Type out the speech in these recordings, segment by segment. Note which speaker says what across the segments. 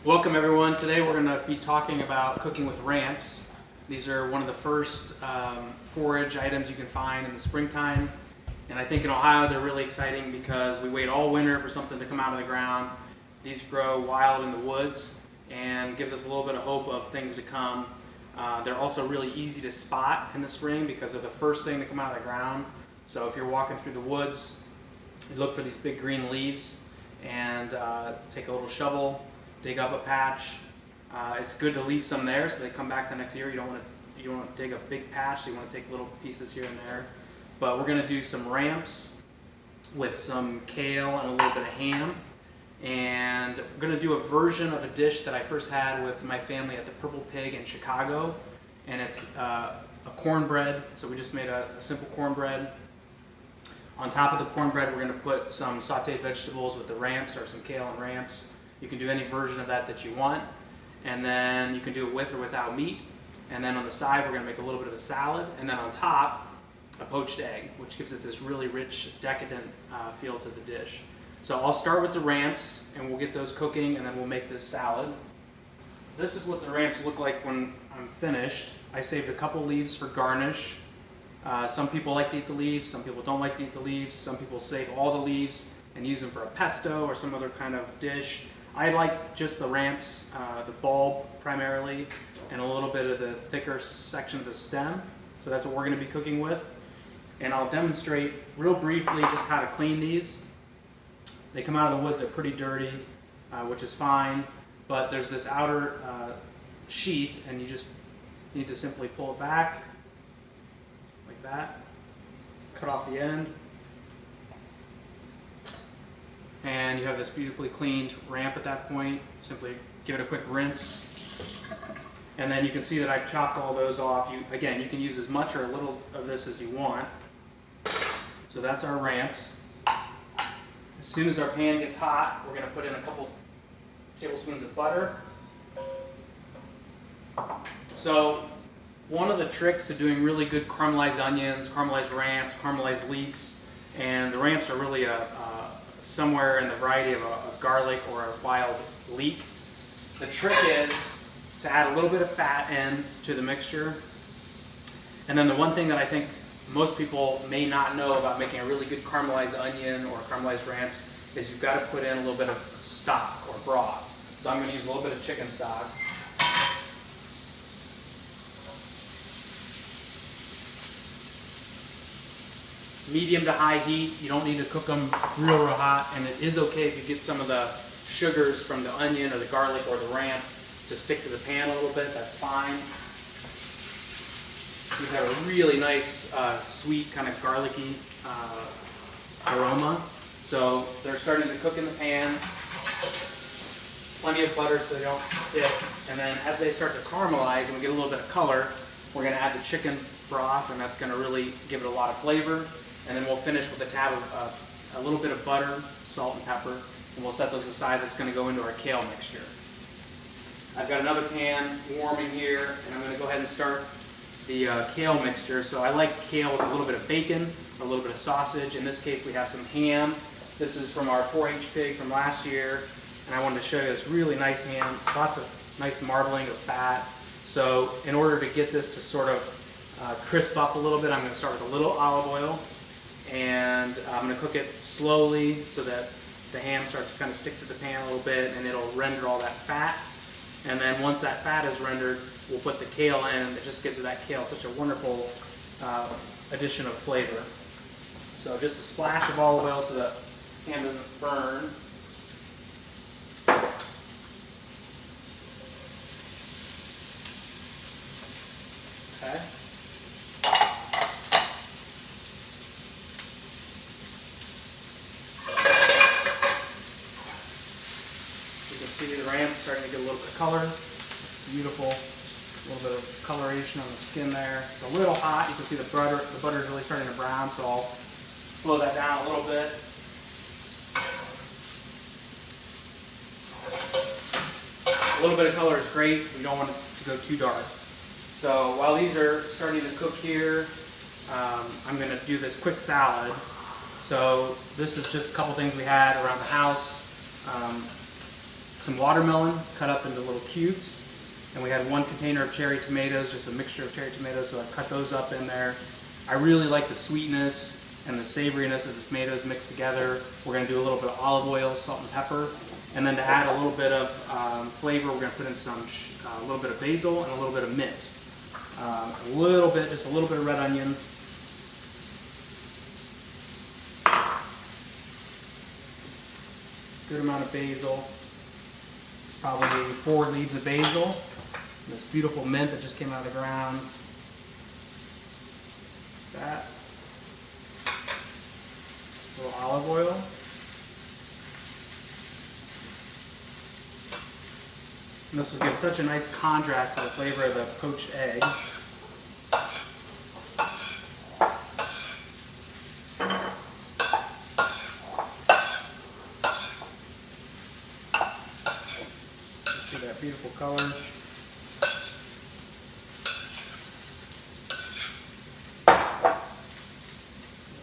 Speaker 1: Welcome everyone. Today we're going to be talking about cooking with ramps. These are one of the first forage items you can find in the springtime. And I think in Ohio they're really exciting because we wait all winter for something to come out of the ground. These grow wild in the woods and gives us a little bit of hope of things to come. They're also really easy to spot in the spring because they're the first thing to come out of the ground. So if you're walking through the woods, you look for these big green leaves and take a little shovel, dig up a patch. It's good to leave some there so they come back the next year. You don't want to dig a big patch, so you want to take little pieces here and there. But we're going to do some ramps with some kale and a little bit of ham. And we're going to do a version of a dish that I first had with my family at the Purple Pig in Chicago. And it's a cornbread. So we just made a simple cornbread. On top of the cornbread, we're going to put some sauteed vegetables with the ramps or some kale and ramps. You can do any version of that you want. And then you can do it with or without meat. And then on the side, we're going to make a little bit of a salad. And then on top, a poached egg, which gives it this really rich, decadent feel to the dish. So I'll start with the ramps, and we'll get those cooking, and then we'll make this salad. This is what the ramps look like when I'm finished. I saved a couple leaves for garnish. Some people like to eat the leaves, some people don't like to eat the leaves. Some people save all the leaves and use them for a pesto or some other kind of dish. I like just the ramps, the bulb primarily, and a little bit of the thicker section of the stem. So that's what we're going to be cooking with. And I'll demonstrate real briefly just how to clean these. They come out of the woods, they're pretty dirty, which is fine, but there's this outer sheath, and you just need to simply pull it back, like that, cut off the end, and you have this beautifully cleaned ramp at that point. Simply give it a quick rinse, and then you can see that I've chopped all those off. Again, you can use as much or a little of this as you want. So that's our ramps. As soon as our pan gets hot, we're going to put in a couple tablespoons of butter. So one of the tricks to doing really good caramelized onions, caramelized ramps, caramelized leeks, and the ramps are really somewhere in the variety of a garlic or a wild leek. The trick is to add a little bit of fat in to the mixture. And then the one thing that I think most people may not know about making a really good caramelized onion or caramelized ramps is you've got to put in a little bit of stock or broth. So I'm going to use a little bit of chicken stock. Medium to high heat. You don't need to cook them real hot, and it is okay if you get some of the sugars from the onion or the garlic or the ramp to stick to the pan a little bit. That's fine. These have a really nice, sweet, kind of garlicky aroma. So they're starting to cook in the pan. Plenty of butter so they don't stick. And then as they start to caramelize and we get a little bit of color, we're going to add the chicken broth, and that's going to really give it a lot of flavor. And then we'll finish with a tab of a little bit of butter, salt, and pepper. And we'll set those aside. That's going to go into our kale mixture. I've got another pan warming here, and I'm going to go ahead and start the kale mixture. So I like kale with a little bit of bacon, a little bit of sausage. In this case, we have some ham. This is from our 4-H pig from last year, and I wanted to show you this really nice ham. Lots of nice marbling of fat. So in order to get this to sort of crisp up a little bit, I'm going to start with a little olive oil, and I'm going to cook it slowly so that the ham starts to kind of stick to the pan a little bit, and it'll render all that fat. And then once that fat is rendered, we'll put the kale in, and it just gives that kale such a wonderful addition of flavor. So just a splash of olive oil so that the ham doesn't burn. Okay. You can see the ramp starting to get a little bit of color. Beautiful. A little bit of coloration on the skin there. It's a little hot. You can see the butter is really starting to brown, so I'll slow that down a little bit. A little bit of color is great. We don't want it to go too dark. So while these are starting to cook here, I'm going to do this quick salad. So this is just a couple things we had around the house. some watermelon cut up into little cubes, and we had 1 container of cherry tomatoes, just a mixture of cherry tomatoes, so I cut those up in there. I really like the sweetness and the savoriness of the tomatoes mixed together. We're going to do a little bit of olive oil, salt and pepper, and then to add a little bit of flavor, we're going to put in a little bit of basil and a little bit of mint. Just a little bit of red onion. Good amount of basil. It's probably 4 leaves of basil. This beautiful mint that just came out of the ground. That. A little olive oil. And this will give such a nice contrast to the flavor of the poached egg. See that beautiful color.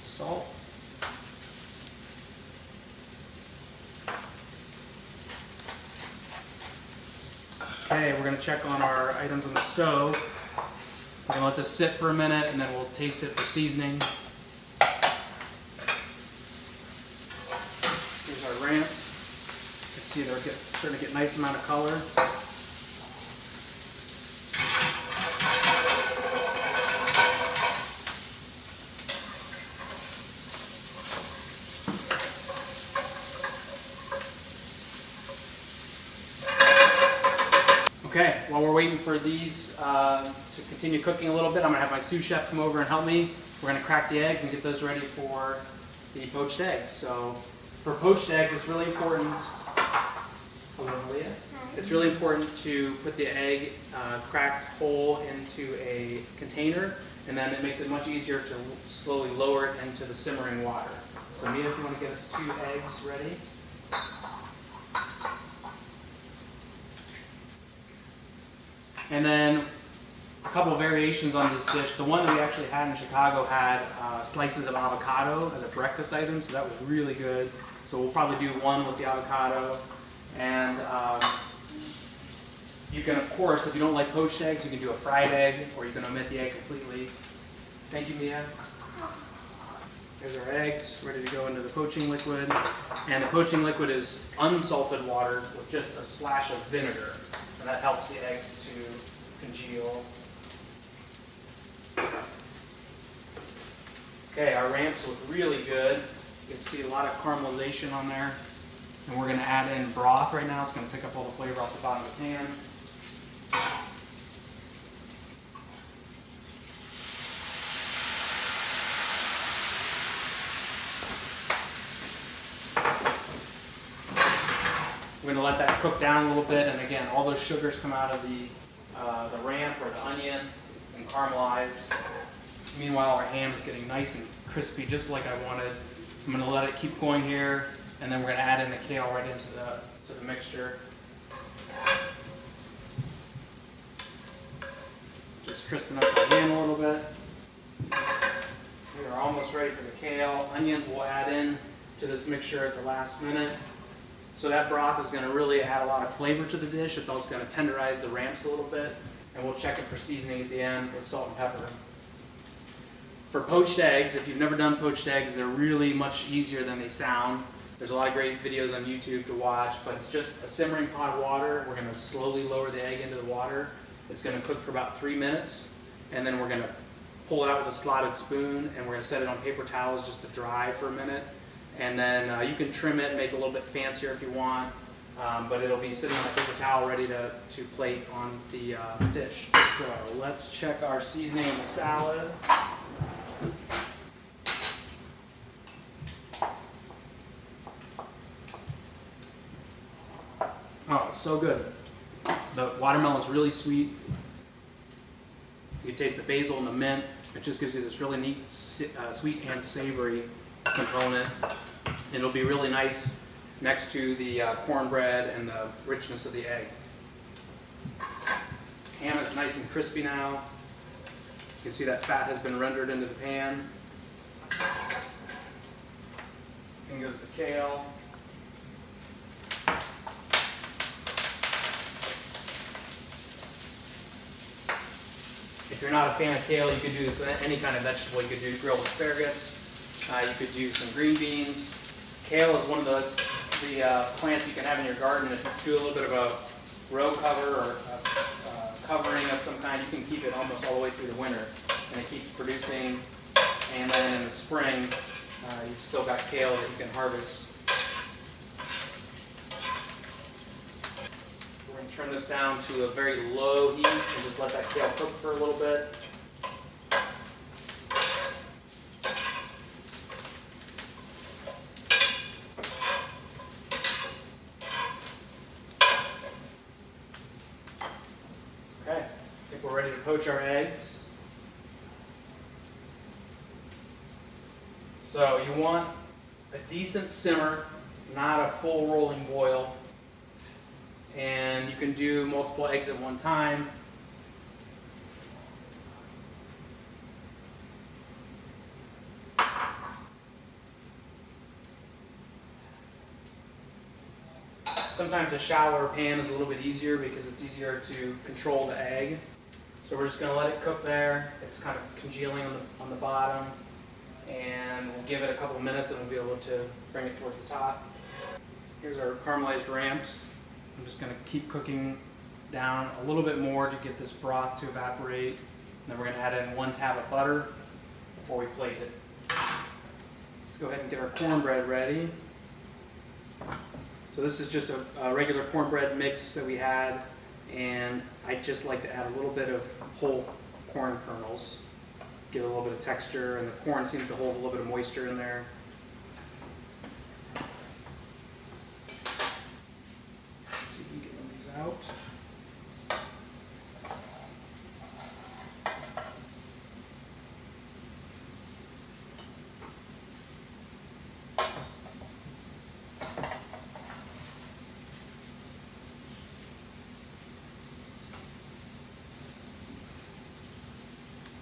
Speaker 1: Salt. Okay, we're going to check on our items on the stove. We're going to let this sit for a minute and then we'll taste it for seasoning. Here's our ramps. You can see they're starting to get a nice amount of color. Okay, while we're waiting for these to continue cooking a little bit, I'm going to have my sous chef come over and help me. We're going to crack the eggs and get those ready for the poached eggs. So for poached eggs, it's really important. Hello, Malia. It's really important to put the egg cracked whole into a container, and then it makes it much easier to slowly lower it into the simmering water. So Mia, if you want to get us 2 eggs ready. And then a couple of variations on this dish. The one that we actually had in Chicago had slices of avocado as a breakfast item, so that was really good. So we'll probably do one with the avocado. And you can, of course, if you don't like poached eggs, you can do a fried egg, or you can omit the egg completely. Thank you, Mia. Here's our eggs, ready to go into the poaching liquid. And the poaching liquid is unsalted water with just a splash of vinegar. And that helps the eggs to congeal. Okay, our ramps look really good. You can see a lot of caramelization on there. And we're going to add in broth right now. It's going to pick up all the flavor off the bottom of the pan. We're going to let that cook down a little bit, and again, all those sugars come out of the ramp or the onion and caramelize. Meanwhile, our ham is getting nice and crispy, just like I wanted. I'm going to let it keep going here, and then we're going to add in the kale right into the mixture. Just crisping up the ham a little bit. We are almost ready for the kale. Onions we'll add in to this mixture at the last minute. So that broth is going to really add a lot of flavor to the dish. It's also going to tenderize the ramps a little bit. And we'll check it for seasoning at the end with salt and pepper. For poached eggs, if you've never done poached eggs, they're really much easier than they sound. There's a lot of great videos on YouTube to watch, but it's just a simmering pot of water. We're going to slowly lower the egg into the water. It's going to cook for about 3 minutes, and then we're going to pull it out with a slotted spoon, and we're going to set it on paper towels just to dry for a minute. And then you can trim it and make it a little bit fancier if you want, but it'll be sitting on a paper towel ready to plate on the dish. So let's check our seasoning in the salad. Oh, it's so good. The watermelon's really sweet. You can taste the basil and the mint. It just gives you this really neat sweet and savory component. And it'll be really nice next to the cornbread and the richness of the egg. Ham is nice and crispy now. You can see that fat has been rendered into the pan. In goes the kale. If you're not a fan of kale, you could do this with any kind of vegetable. You could do grilled asparagus. You could do some green beans. Kale is one of the plants you can have in your garden. If you do a little bit of a row cover or a covering of some kind, you can keep it almost all the way through the winter, and it keeps producing. And then in the spring, you've still got kale that you can harvest. We're going to turn this down to a very low heat and just let that kale cook for a little bit. Okay, I think we're ready to poach our eggs. So you want a decent simmer, not a full rolling boil. And you can do multiple eggs at one time. Sometimes a shallower pan is a little bit easier because it's easier to control the egg. So we're just going to let it cook there. It's kind of congealing on the bottom. And we'll give it a couple minutes and we'll be able to bring it towards the top. Here's our caramelized ramps. I'm just going to keep cooking down a little bit more to get this broth to evaporate. And then we're going to add in 1 tab of butter before we plate it. Let's go ahead and get our cornbread ready. So this is just a regular cornbread mix that we had, and I just like to add a little bit of whole corn kernels. Get a little bit of texture, and the corn seems to hold a little bit of moisture in there. Let's see if we can get one of these out.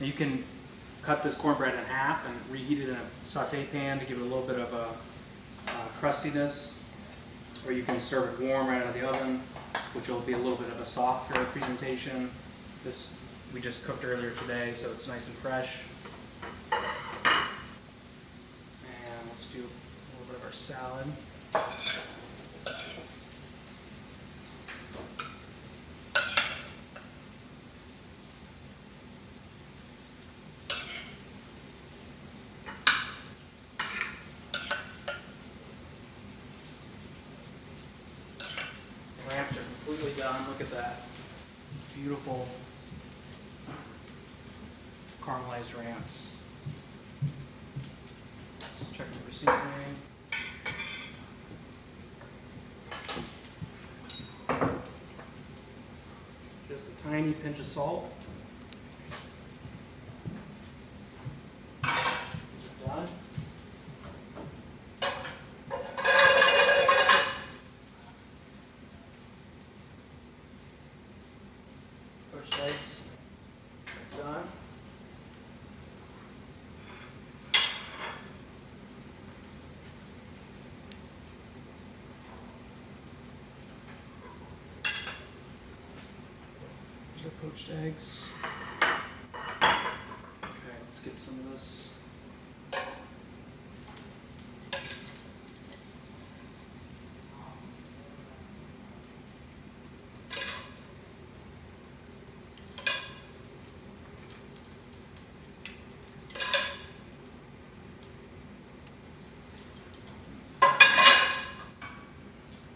Speaker 1: You can cut this cornbread in half and reheat it in a saute pan to give it a little bit of a crustiness, or you can serve it warm right out of the oven, which will be a little bit of a softer presentation. This we just cooked earlier today, so it's nice and fresh. And let's do a little bit of our salad. Ramps are completely done. Look at that. Beautiful caramelized ramps. Let's check for seasoning. Just a tiny pinch of salt. These are done. Poached eggs are done. There's our poached eggs. Okay, let's get some of this.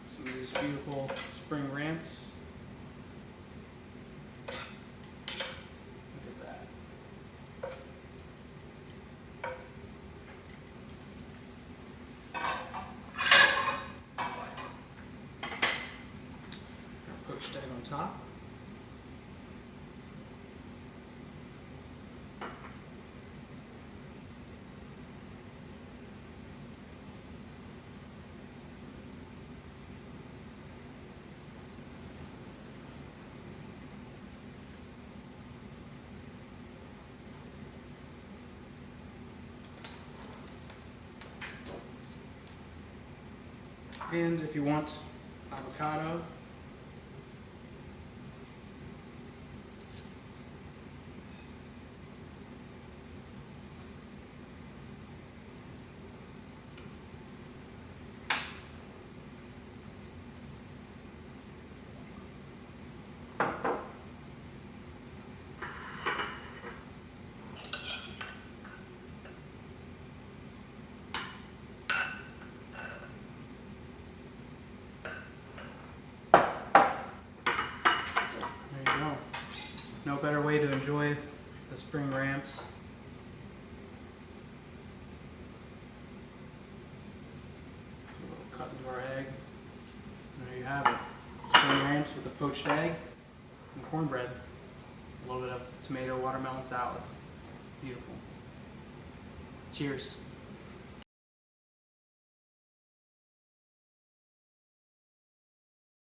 Speaker 1: Some of these beautiful spring ramps. Look at that. Our poached egg on top. And if you want avocado, enjoy the spring ramps. A little cut into our egg. And there you have it. Spring ramps with a poached egg and cornbread. A little bit of tomato watermelon salad. Beautiful. Cheers.